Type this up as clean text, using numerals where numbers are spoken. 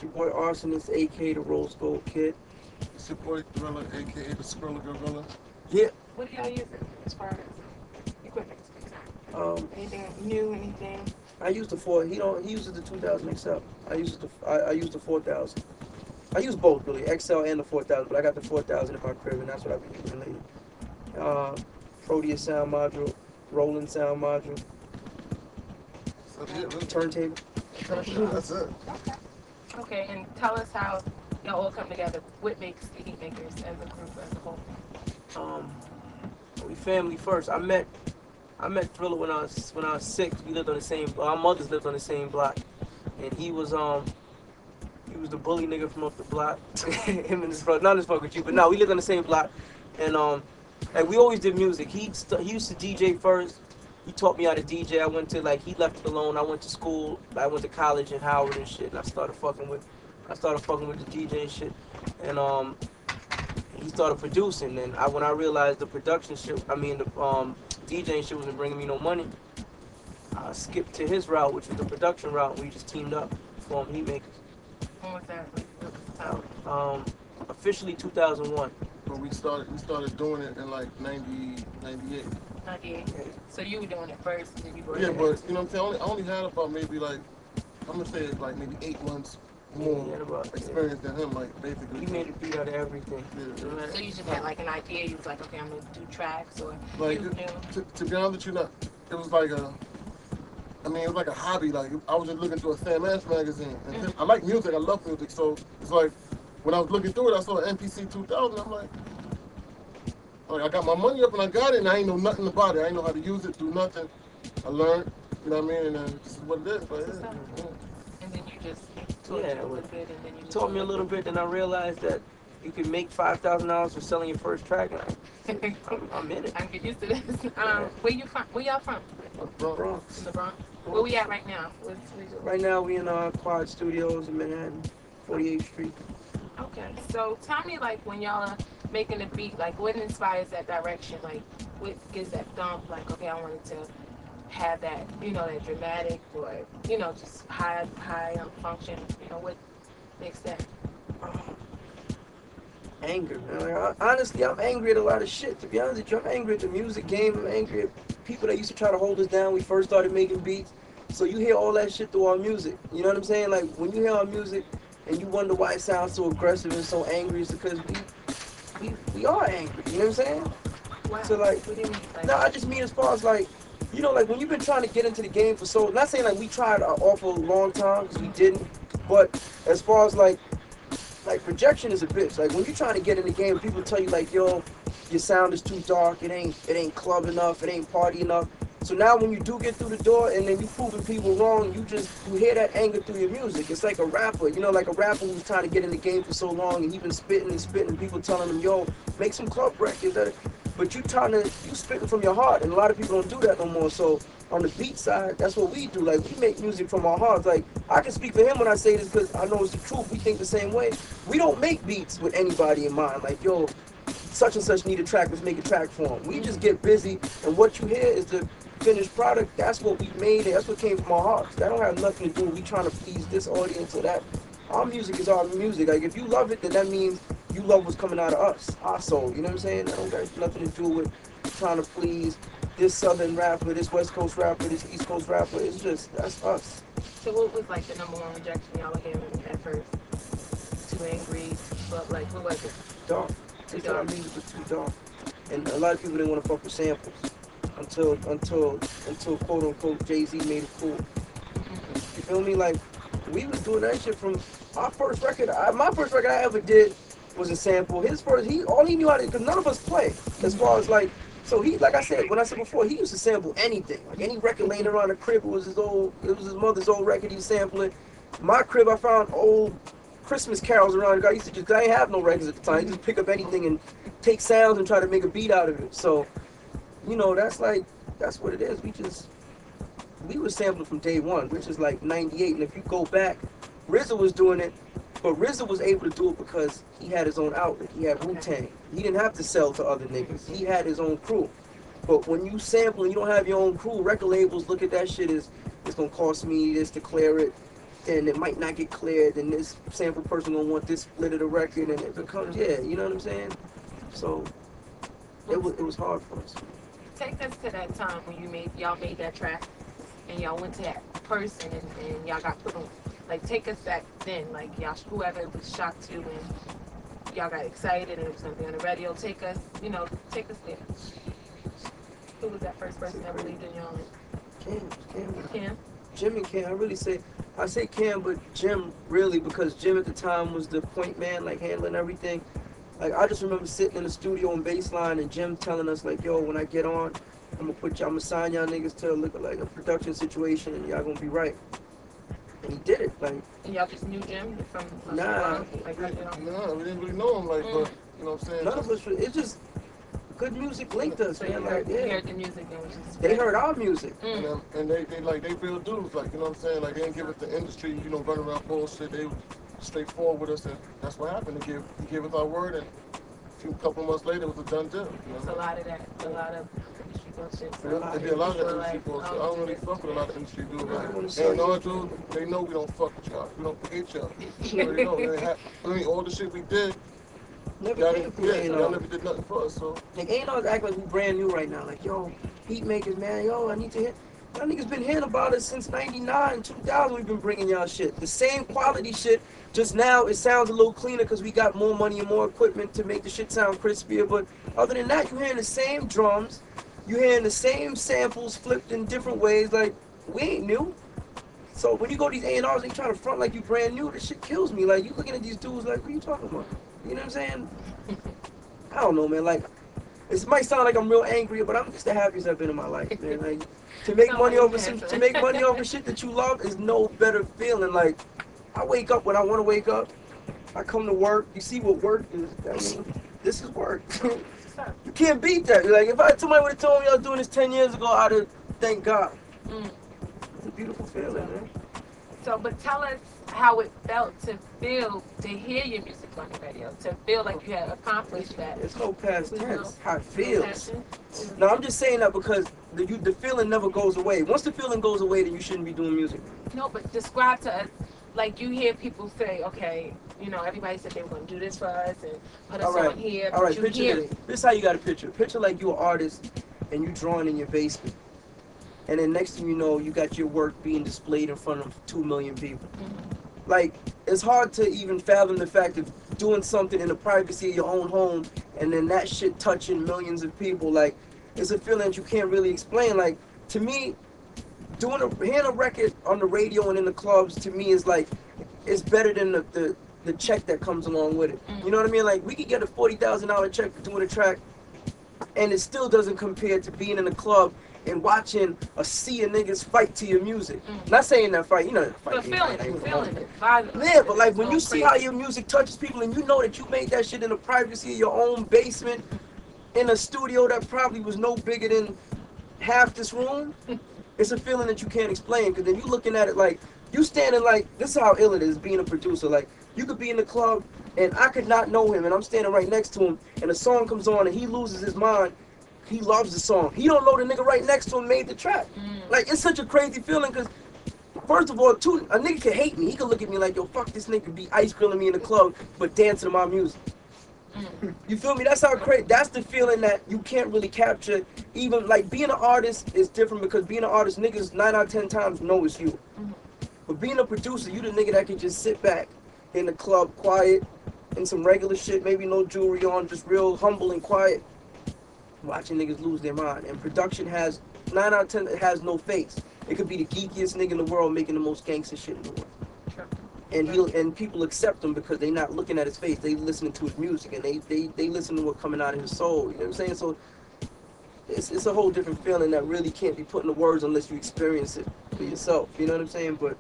It's your boy Arsonist, aka the Rose Gold Kid. It's your boy Gorilla, aka the Skrilla Gorilla. Yeah. What do y'all use as far as equipment? Um, Anything new? Anything? I used the four. He uses the 2000 XL. I use the 4000. I use both really, XL and the 4000. But I got the 4000 in my crib, and that's what I've been using lately. Proteus sound module, Roland sound module, So yeah, really, turntable. that's it. Okay. Okay, and tell us how y'all all come together. What makes the Heatmakerz as a group as a whole? Um, we family first. I met Thriller when I was 6. We lived on the same. Our mothers lived on the same block, and he was the bully nigga from up the block. Him and his brother, not his fuck with you, but no, we lived on the same block, and like we always did music. He used to DJ first. He taught me how to DJ. I went to he left it alone. I went to school. I went to college in Howard and shit, and I started fucking with the DJ and shit, and he started producing. And when I realized the production shit, the DJing shit wasn't bringing me no money, I skipped to his route, which was the production route. We just teamed up, formed Heatmakerz. When was that? What was the time? Officially 2001. But we started doing it in like 90, 98. 98. So you were doing it first, and then you brought Yeah, it but you know what I'm saying? I only had about maybe like, I'm gonna say like maybe 8 months more experience than him, like basically. He made a beat out of everything. Yeah. So you just had like an idea. You was like, okay, I'm gonna do tracks, or Like you knew. to be honest with you, it was like it was like a hobby. Like I was just looking through a Sam Ash magazine, and I like music. I love music, so it's like when I was looking through it, I saw an MPC 2000. I'm like, I got my money up and I got it, and I ain't know nothing about it. I ain't know how to use it, do nothing. I learned, you know what I mean, and this is what it is. But yeah. And then you just taught you a little bit, and then you just taught me a little bit, then I realized that you can make $5,000 for selling your first track. And I'm in it. I get used to this. Where you from? Where y'all from? Bronx. In the Bronx. Where we at right now? Right now we in Quad Studios in Manhattan, 48th Street. Okay, so tell me, like, when y'all are making a beat, like, what inspires that direction? Like, what gives that thump? Like, okay, I wanted to have that, that dramatic, or, just high function. What makes that? Anger, man. Honestly, I'm angry at a lot of shit. To be honest with you, I'm angry at the music game. I'm angry at people that used to try to hold us down when we first started making beats. So you hear all that shit through our music. You know what I'm saying? Like, when you hear our music and you wonder why it sounds so aggressive and so angry, it's because we are angry. You know what I'm saying? Wow. So, like, what do you mean? no, I just mean as far as, like, like, when you've been trying to get into the game for so, not saying, like, we tried an awful long time, because we didn't, but as far as, like, projection is a bitch. Like, when you're trying to get in the game, people tell you, like, yo, your sound is too dark, it ain't club enough, it ain't party enough. So now when you do get through the door and then you proving people wrong, you hear that anger through your music. It's like a rapper, like a rapper who's trying to get in the game for so long and he been spitting and spitting, people telling him, yo, make some club records. But you spitting from your heart, and a lot of people don't do that no more. So on the beat side, that's what we do. Like, we make music from our hearts. Like, I can speak for him when I say this because I know it's the truth. We think the same way. We don't make beats with anybody in mind. Like, yo, such and such need a track, let's make a track for them. We just get busy, and what you hear is the finished product. That's what we made, and that's what came from our hearts. That don't have nothing to do with we trying to please this audience or that. Our music is our music. Like, if you love it, then that means you love what's coming out of us, our soul. You know what I'm saying? That don't got nothing to do with trying to please this southern rapper, this west coast rapper, this east coast rapper. It's just, that's us. So what was, like, the number one rejection y'all were hearing at first? Too angry, but, like, what was it? Dark. They thought our music was too dark. And a lot of people didn't want to fuck with samples until quote unquote Jay-Z made it cool. You feel me? Like, we was doing that shit from our first record. My first record I ever did was a sample. All he knew how to, because none of us play. As far as, like, so like I said before, he used to sample anything. Like, any record laying around the crib, it was his mother's old record he was sampling. My crib, I found old Christmas carols around. I didn't have no records at the time. I just pick up anything and take sounds and try to make a beat out of it. So, that's what it is. We were sampling from day one, which is like 98. And if you go back, RZA was doing it, but RZA was able to do it because he had his own outlet. He had Wu-Tang. He didn't have to sell to other niggas. He had his own crew. But when you sample and you don't have your own crew, record labels look at that shit as, it's gonna cost me this to clear it. then it might not get cleared, then this sample person gonna want this split of the record, and it becomes, yeah, you know what I'm saying? So it was hard for us. Take us to that time when y'all made that track and y'all went to that person and y'all got put on. Like, take us back then, like y'all, whoever was shocked you and y'all got excited and it was gonna be on the radio. Take us there. Who was that first person that believed in y'all? Cam. Jim and Cam, I say Cam, but Jim really, because Jim at the time was the point man, like handling everything. Like, I just remember sitting in the studio on baseline and Jim telling us, like, yo, when I get on, I'm gonna sign y'all niggas to like a production situation and y'all gonna be right. And he did it, like. And y'all just knew Jim from Nah. Like, Nah, we didn't really know him, like, but, you know what I'm saying? None of us, it's just, good music linked us, so man, you like, yeah. heard the music and was just They heard our music. And they real dudes, like, you know what I'm saying? Like, they didn't give it the industry, you know, running around bullshit. They were straightforward with us, and that's what happened. He gave us our word, and a couple months later, it was a done deal. You know? It's a lot of that, a lot of industry bullshit. So Yeah, they did a lot of people industry like, bullshit. I don't really fuck with a lot of industry dudes. Right. And all dudes, they know we don't fuck with y'all. We don't hate y'all. You already know. I mean, all the shit we did, Never y'all came didn't, from yeah, A&R. y'all never did nothing for us, so. Like, A&R's act like we brand new right now. Like, yo, Heatmakerz, man, yo, I need to hit. Y'all niggas been hearing about us since 99, 2000, we've been bringing y'all shit. The same quality shit, just now it sounds a little cleaner because we got more money and more equipment to make the shit sound crispier. But other than that, you're hearing the same drums. You're hearing the same samples flipped in different ways. Like, we ain't new. So when you go to these A&Rs, they try to front like you brand new. This shit kills me. Like, you looking at these dudes like, what are you talking about? You know what I'm saying? I don't know, man. Like, it might sound like I'm real angry, but I'm just the happiest I've been in my life, man. Like, to make money over shit that you love is no better feeling. Like, I wake up when I want to wake up. I come to work. You see what work is? I mean, this is work. You can't beat that. Like, if somebody would have told me I was doing this 10 years ago, I'd have thank God. It's a beautiful feeling, man. So, but tell us how it felt to hear your music on the radio, to feel like you had accomplished that. It's no past tense. How it No feels. passion. No, I'm just saying that because the feeling never goes away. Once the feeling goes away, then you shouldn't be doing music. No, but describe to us, like, you hear people say, okay, you know, everybody said they were going to do this for us and put us on here, All but right, you picture hear this. it. This is how you got to picture. Picture like you're an artist and you drawing in your basement. And then next thing you know, you got your work being displayed in front of 2 million people. Like, it's hard to even fathom the fact of doing something in the privacy of your own home and then that shit touching millions of people. Like, it's a feeling that you can't really explain. Like, to me, hearing a record on the radio and in the clubs, to me, is like, it's better than the check that comes along with it. You know what I mean? Like, we could get a $40,000 check for doing a track, and it still doesn't compare to being in the club and watching a sea of niggas fight to your music. Not saying that fight, you know, fight. But feeling it. Yeah, but like when you see how your music touches people and you know that you made that shit in the privacy of your own basement in a studio that probably was no bigger than half this room, it's a feeling that you can't explain. Because then you looking at it like, you standing like, this is how ill it is being a producer. Like, you could be in the club and I could not know him and I'm standing right next to him and a song comes on and he loses his mind. He loves the song. He don't know the nigga right next to him made the track. Like, it's such a crazy feeling because, first of all, a nigga can hate me. He can look at me like, yo, fuck this nigga, be ice grilling me in the club, but dancing to my music. You feel me? That's how crazy. That's the feeling that you can't really capture. Even, like, being an artist is different because being an artist, niggas 9 out of 10 times know it's you. But being a producer, you the nigga that can just sit back in the club, quiet, in some regular shit, maybe no jewelry on, just real humble and quiet, watching niggas lose their mind. And production has 9 out of 10 has no face. It could be the geekiest nigga in the world making the most gangster shit in the world. And people accept him because they not looking at his face. They listening to his music and they listen to what's coming out of his soul. You know what I'm saying? So it's a whole different feeling that really can't be put into words unless you experience it for yourself. You know what I'm saying? But